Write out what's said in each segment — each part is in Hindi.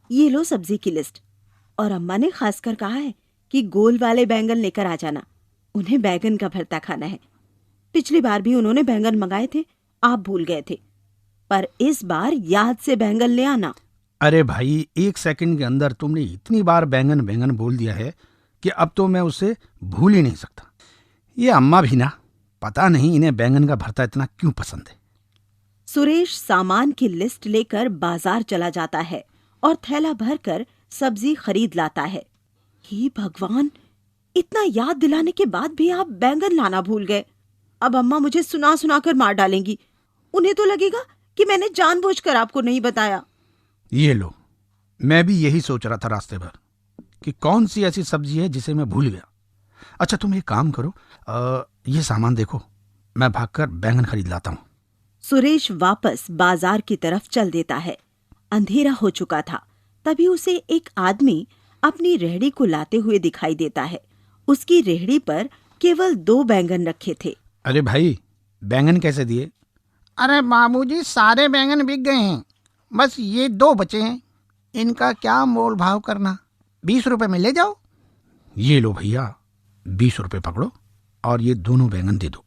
ये लो सब्जी की लिस्ट। और अम्मा ने खासकर कहा है कि गोल वाले बैंगन लेकर आ जाना, उन्हें बैंगन का भरता खाना है। पिछली बार भी उन्होंने बैंगन मंगाए थे, आप भूल गए थे, पर इस बार याद से बैंगन ले आना। अरे भाई, 1 सेकंड के अंदर तुमने इतनी बार बैंगन बैंगन बोल दिया है कि अब तो मैं उसे भूल ही नहीं सकता। ये अम्मा भी ना, पता नहीं इन्हें बैंगन का भरता इतना क्यों पसंद है। सुरेश सामान की लिस्ट लेकर बाजार चला जाता है और थैला भरकर सब्जी खरीद लाता है। हे भगवान, इतना याद दिलाने के बाद भी आप बैंगन लाना भूल गए। अब अम्मा मुझे सुना सुना कर मार डालेंगी। उन्हें तो लगेगा कि मैंने जानबूझकर आपको नहीं बताया। ये लो, मैं भी यही सोच रहा था रास्ते भर कि कौन सी ऐसी सब्जी है जिसे मैं भूल गया। अच्छा, तुम एक काम करो, ये सामान देखो, मैं भागकर बैंगन खरीद लाता हूँ। सुरेश वापस बाजार की तरफ चल देता है। अंधेरा हो चुका था। तभी उसे एक आदमी अपनी रेहड़ी को लाते हुए दिखाई देता है। उसकी रेहड़ी पर केवल 2 बैंगन रखे थे। अरे भाई, बैंगन कैसे दिए? अरे बाबूजी, सारे बैंगन बिक गए हैं, बस ये 2 बचे हैं। इनका क्या मोल भाव करना, 20 रुपए में ले जाओ। ये लो भैया, 20 रुपये पकड़ो और ये दोनों बैंगन दे दो।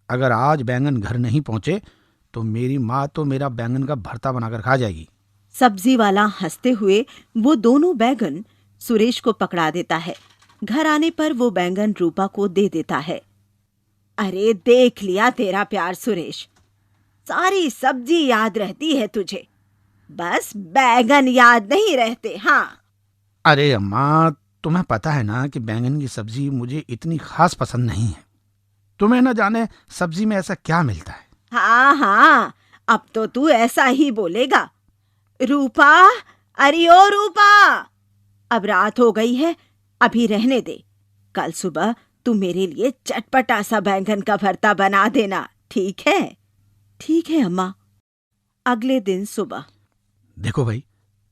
अगर आज बैंगन घर नहीं पहुंचे तो मेरी माँ तो मेरा बैंगन का भरता बनाकर खा जाएगी। सब्जी वाला हंसते हुए वो दोनों बैंगन सुरेश को पकड़ा देता है। घर आने पर वो बैंगन रूपा को दे देता है। अरे देख लिया तेरा प्यार सुरेश, सारी सब्जी याद रहती है तुझे, बस बैंगन याद नहीं रहते। हाँ, अरे अम्मा, तुम्हें पता है ना कि बैंगन की सब्जी मुझे इतनी खास पसंद नहीं है। तुम्हें न जाने सब्जी में ऐसा क्या मिलता है। हाँ हाँ, अब तो तू ऐसा ही बोलेगा। रूपा, अरे ओ रूपा, अब रात हो गई है, अभी रहने दे। कल सुबह तू मेरे लिए चटपटा सा बैंगन का भरता बना देना, ठीक है? ठीक है अम्मा। अगले दिन सुबह। देखो भाई,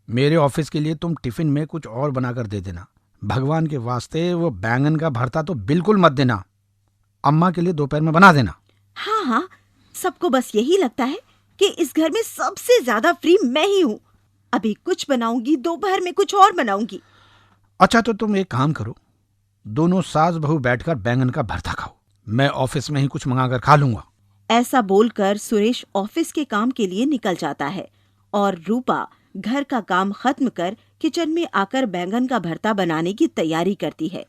मेरे ऑफिस के लिए तुम टिफिन में कुछ और बनाकर दे देना। भगवान के वास्ते वो बैंगन का भरता तो बिल्कुल मत देना। अम्मा के लिए दोपहर में बना देना। हाँ हाँ, सबको बस यही लगता है कि इस घर में सबसे ज्यादा फ्री मैं ही हूँ। अभी कुछ बनाऊंगी, दोपहर में कुछ और बनाऊंगी। अच्छा, तो तुम एक काम करो, दोनों सास बहू बैठकर बैंगन का भरता खाओ, मैं ऑफिस में ही कुछ मंगाकर खा लूंगा। ऐसा बोलकर सुरेश ऑफिस के काम के लिए निकल जाता है और रूपा घर का काम खत्म कर किचन में आकर बैंगन का भरता बनाने की तैयारी करती है।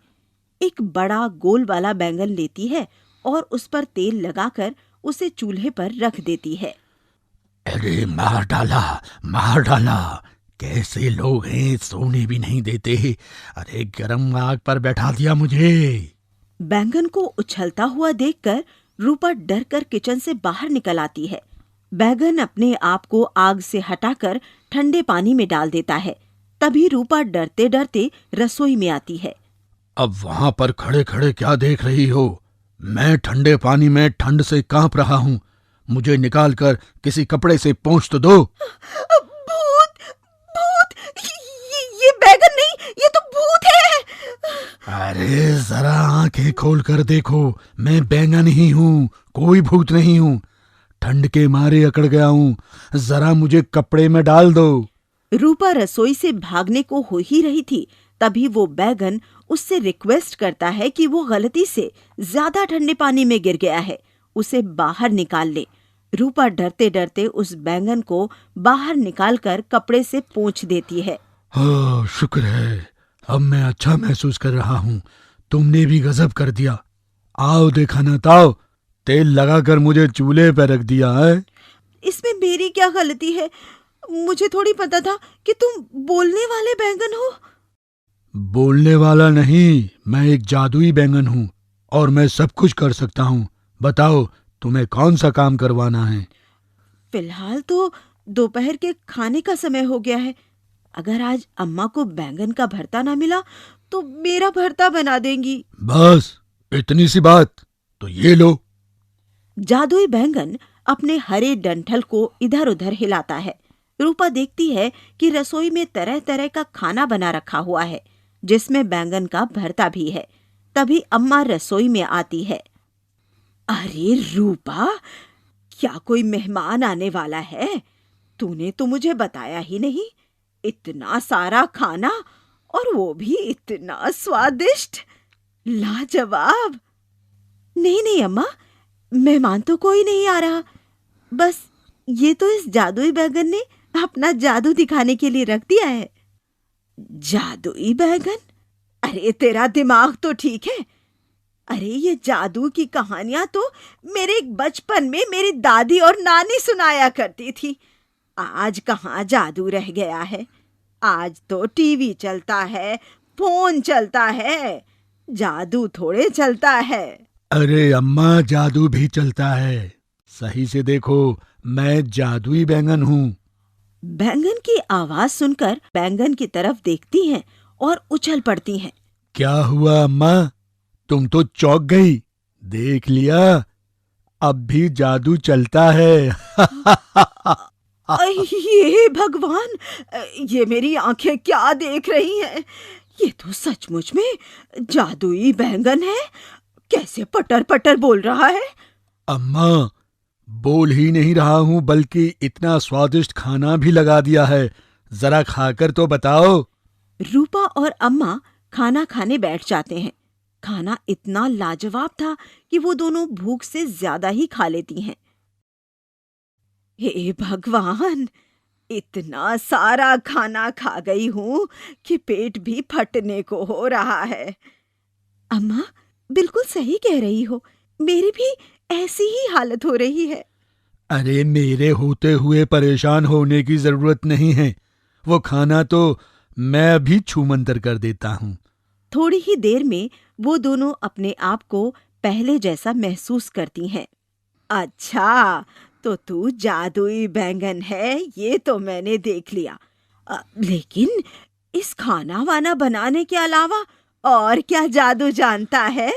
एक बड़ा गोल वाला बैंगन लेती है और उस पर तेल लगाकर उसे चूल्हे पर रख देती है। अरे मार डाला, मार डाला, कैसे लोग हैं, सोने भी नहीं देते। अरे गरम आग पर बैठा दिया मुझे। बैंगन को उछलता हुआ देखकर रूपा डर कर किचन से बाहर निकल आती है। बैंगन अपने आप को आग से हटाकर ठंडे पानी में डाल देता है। तभी रूपा डरते डरते रसोई में आती है। अब वहां पर खड़े खड़े क्या देख रही हो? मैं ठंडे पानी में ठंड से कांप रहा हूँ। मुझे निकाल कर किसी कपड़े से पोंछ तो दो। भूत, भूत, ये बैंगन नहीं, ये तो भूत है। अरे जरा आंखें खोल कर देखो, मैं बैंगन ही हूँ, कोई भूत नहीं हूँ। ठंड के मारे अकड़ गया हूँ, जरा मुझे कपड़े में डाल दो। रूपा रसोई से भागने को हो ही रही थी, तभी वो बैंगन उससे रिक्वेस्ट करता है कि वो गलती से ज्यादा ठंडे पानी में गिर गया है, उसे बाहर निकाल ले। रूपा डरते डरते उस बैंगन को बाहर निकालकर कपड़े से पोंछ देती है। हाँ, शुक्र है, अब मैं अच्छा महसूस कर रहा हूँ। तुमने भी गजब कर दिया। आओ देखा ना ताओ, तेल लगाकर मुझे चूल्हे पर रख दिया है। इसमें मेरी क्या गलती है? मुझे थोड़ी पता था कि तुम बोलने वाले बैंगन हो। बोलने वाला नहीं, मैं एक जादुई बैंगन हूँ और मैं सब कुछ कर सकता हूँ। बताओ, तुम्हें कौन सा काम करवाना है? फिलहाल तो दोपहर के खाने का समय हो गया है। अगर आज अम्मा को बैंगन का भरता ना मिला तो मेरा भरता बना देंगी। बस इतनी सी बात, तो ये लो। जादुई बैंगन अपने हरे डंठल को इधर उधर हिलाता है। रूपा देखती है कि रसोई में तरह तरह का खाना बना रखा हुआ है, जिसमें बैंगन का भरता भी है। तभी अम्मा रसोई में आती है। अरे रूपा, क्या कोई मेहमान आने वाला है? तूने तो मुझे बताया ही नहीं। इतना सारा खाना और वो भी इतना स्वादिष्ट, लाजवाब। नहीं नहीं अम्मा, मेहमान तो कोई नहीं आ रहा, बस ये तो इस जादुई बैगन ने अपना जादू दिखाने के लिए रख दिया है। जादुई बैगन? अरे तेरा दिमाग तो ठीक है। अरे ये जादू की कहानियां तो मेरे बचपन में मेरी दादी और नानी सुनाया करती थी। आज कहाँ जादू रह गया है? आज तो टीवी चलता है, फोन चलता है, जादू थोड़े चलता है। अरे अम्मा, जादू भी चलता है। सही से देखो, मैं जादुई बैंगन हूँ। बैंगन की आवाज सुनकर बैंगन की तरफ देखती हैं और उछल पड़ती हैं। क्या हुआ अम्मा, तुम तो चौंक गई? देख लिया, अब भी जादू चलता है। ये भगवान, ये मेरी आंखें क्या देख रही हैं? ये तो सचमुच में जादुई बैंगन है। कैसे पटर पटर बोल रहा है। अम्मा, बोल ही नहीं रहा हूँ, बल्कि इतना स्वादिष्ट खाना भी लगा दिया है। जरा खाकर तो बताओ। रूपा और अम्मा खाना खाने बैठ जाते हैं। खाना इतना लाजवाब था कि वो दोनों भूख से ज्यादा ही खा लेती हैं। हे भगवान, इतना सारा खाना खा गई हूँ कि पेट भी फटने को हो रहा है। अम्मा बिल्कुल सही कह रही हो, मेरी भी ऐसी ही हालत हो रही है। अरे मेरे होते हुए परेशान होने की जरूरत नहीं है। वो खाना तो मैं अभी छूमंतर कर देता हूँ। थोड़ी ही देर में वो दोनों अपने आप को पहले जैसा महसूस करती हैं। अच्छा, तो तू जादुई बैंगन है, ये तो मैंने देख लिया। लेकिन इस खाना वाना बनाने के अलावा और क्या जादू जानता है?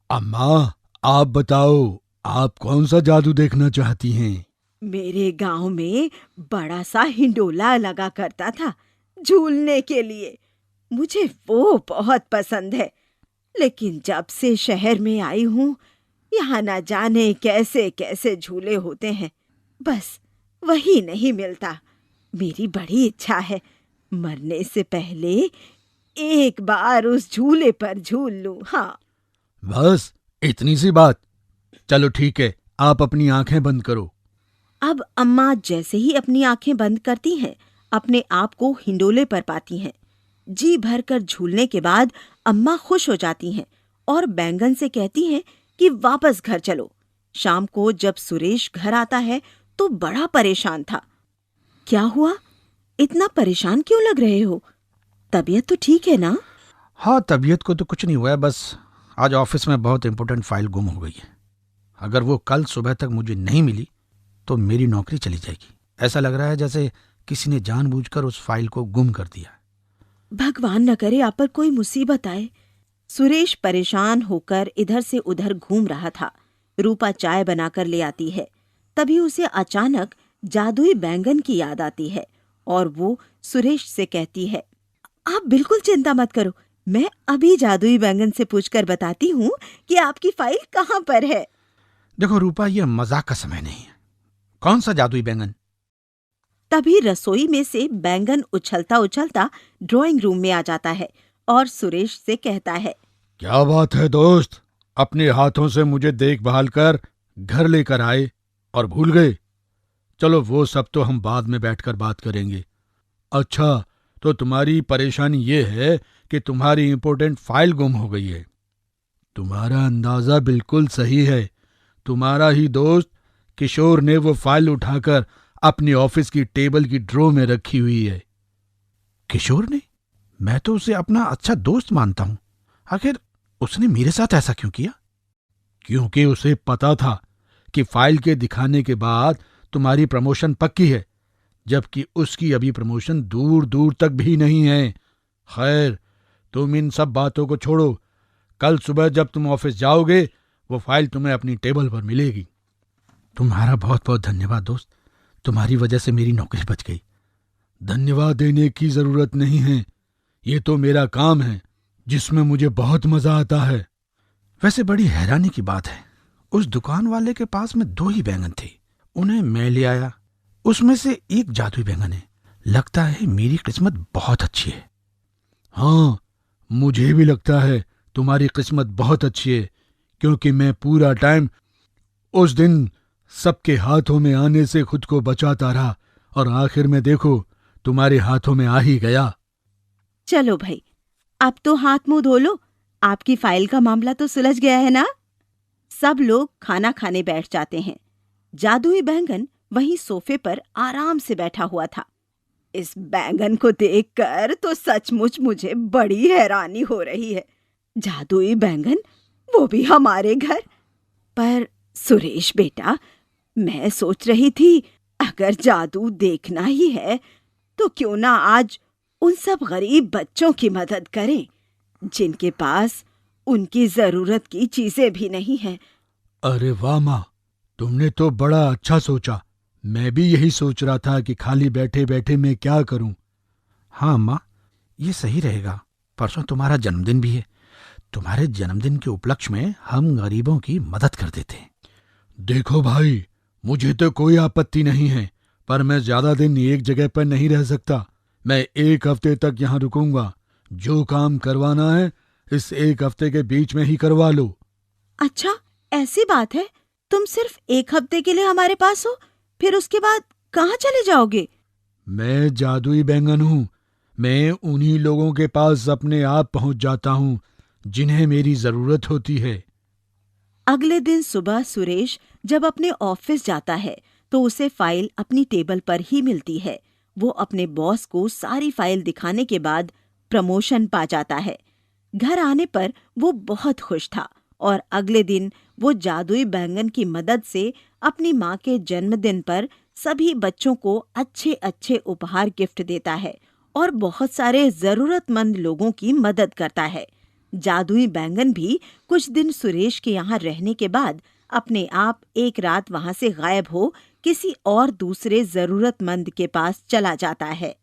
अम्मा, आप बताओ, आप कौन सा जादू देखना चाहती हैं? मेरे गांव में बड़ा सा हिंडोला लगा करता था झूलने के लिए। मुझे वो बहुत पसंद है, लेकिन जब से शहर में आई हूँ, यहाँ न जाने कैसे कैसे झूले होते हैं, बस वही नहीं मिलता। मेरी बड़ी इच्छा है मरने से पहले एक बार उस झूले पर झूल लूं। हाँ, बस इतनी सी बात? चलो ठीक है, आप अपनी आंखें बंद करो। अब अम्मा जैसे ही अपनी आंखें बंद करती हैं, अपने आप को हिंडोले पर पाती हैं। जी भरकर झूलने के बाद अम्मा खुश हो जाती हैं और बैंगन से कहती हैं कि वापस घर चलो। शाम को जब सुरेश घर आता है तो बड़ा परेशान था। क्या हुआ? इतना परेशान क्यों लग रहे हो? तबीयत तो ठीक है ना? हाँ, तबीयत को तो कुछ नहीं हुआ है, बस आज ऑफिस में बहुत इंपॉर्टेंट फाइल गुम हो गई है। अगर वो कल सुबह तक मुझे नहीं मिली तो मेरी नौकरी चली जाएगी। ऐसा लग रहा है जैसे किसी ने जानबूझकर उस फाइल को गुम कर दिया। भगवान न करे आप पर कोई मुसीबत आए। सुरेश परेशान होकर इधर से उधर घूम रहा था। रूपा चाय बनाकर ले आती है। तभी उसे अचानक जादुई बैंगन की याद आती है और वो सुरेश से कहती है, आप बिल्कुल चिंता मत करो, मैं अभी जादुई बैंगन से पूछकर बताती हूँ कि आपकी फाइल कहाँ पर है। देखो रूपा, ये मजाक का समय नहीं है। कौन सा जादुई बैंगन? तभी रसोई में से बैंगन उछलता उछलता ड्राइंग रूम में आ जाता है और सुरेश से कहता है, क्या बात है दोस्त, अपने हाथों से मुझे देखभाल कर घर लेकर आए और भूल गए। चलो वो सब तो हम बाद में बैठकर बात करेंगे। अच्छा, तो तुम्हारी परेशानी ये है कि तुम्हारी इंपॉर्टेंट फाइल गुम हो गई है। तुम्हारा अंदाजा बिल्कुल सही है। तुम्हारा ही दोस्त किशोर ने वो फाइल उठाकर अपने ऑफिस की टेबल की ड्रॉ में रखी हुई है। किशोर ने? मैं तो उसे अपना अच्छा दोस्त मानता हूं। आखिर उसने मेरे साथ ऐसा क्यों किया? क्योंकि उसे पता था कि फाइल के दिखाने के बाद तुम्हारी प्रमोशन पक्की है, जबकि उसकी अभी प्रमोशन दूर दूर तक भी नहीं है। खैर, तुम इन सब बातों को छोड़ो। कल सुबह जब तुम ऑफिस जाओगे, वो फाइल तुम्हें अपनी टेबल पर मिलेगी। तुम्हारा बहुत बहुत धन्यवाद दोस्त, तुम्हारी वजह से मेरी नौकरी बच गई। धन्यवाद देने की जरूरत नहीं है, ये तो मेरा काम है जिसमें मुझे बहुत मजा आता है। वैसे बड़ी हैरानी की बात है, उस दुकान वाले के पास में 2 ही बैंगन थे, उन्हें मैं ले आया। उसमें से एक जादुई बैंगन है, लगता है मेरी किस्मत बहुत अच्छी है। हाँ, मुझे भी लगता है तुम्हारी किस्मत बहुत अच्छी है, क्योंकि मैं पूरा टाइम उस दिन सबके हाथों में आने से खुद को बचाता रहा और आखिर में देखो तुम्हारे हाथों में आ ही गया। चलो भाई, अब तो हाथ मुंह धो लो। आपकी फाइल का मामला तो सुलझ गया है ना? सब लोग खाना खाने बैठ जाते हैं। जादुई बैंगन वहीं सोफे पर आराम से बैठा हुआ था। इस बैंगन को देखकर तो सचमुच मुझे बड़ी हैरानी हो रही है। जादुई बैंगन, वो भी हमारे घर। पर सुरेश बेटा, मैं सोच रही थी अगर जादू देखना ही है तो क्यों ना आज उन सब गरीब बच्चों की मदद करें जिनके पास उनकी जरूरत की चीजें भी नहीं हैं। अरे वाह माँ, तुमने तो बड़ा अच्छा सोचा। मैं भी यही सोच रहा था कि खाली बैठे बैठे मैं क्या करूं। हाँ माँ, ये सही रहेगा। परसों तुम्हारा जन्मदिन भी है। तुम्हारे जन्मदिन के उपलक्ष्य में हम गरीबों की मदद कर देते हैं। देखो भाई, मुझे तो कोई आपत्ति नहीं है, पर मैं ज्यादा दिन एक जगह पर नहीं रह सकता। मैं 1 हफ्ते तक यहाँ रुकूंगा। जो काम करवाना है इस 1 हफ्ते के बीच में ही करवा लो। अच्छा, ऐसी बात है? तुम सिर्फ 1 हफ्ते के लिए हमारे पास हो, फिर उसके बाद कहाँ चले जाओगे? मैं जादुई बैंगन हूँ। मैं उन्हीं लोगों के पास अपने आप पहुंच जाता हूँ जिन्हें मेरी जरूरत होती है। अगले दिन सुबह सुरेश जब अपने ऑफिस जाता है तो उसे फाइल अपनी टेबल पर ही मिलती है। वो अपने बॉस को सारी फाइल दिखाने के बाद प्रमोशन पा जाता है। घर आने पर वो बहुत खुश था और अगले दिन वो जादुई बैंगन की मदद से अपनी माँ के जन्मदिन पर सभी बच्चों को अच्छे अच्छे उपहार गिफ्ट देता है और बहुत सारे जरूरतमंद लोगों की मदद करता है। जादुई बैंगन भी कुछ दिन सुरेश के यहाँ रहने के बाद अपने आप एक रात वहां से गायब हो किसी और दूसरे जरूरतमंद के पास चला जाता है।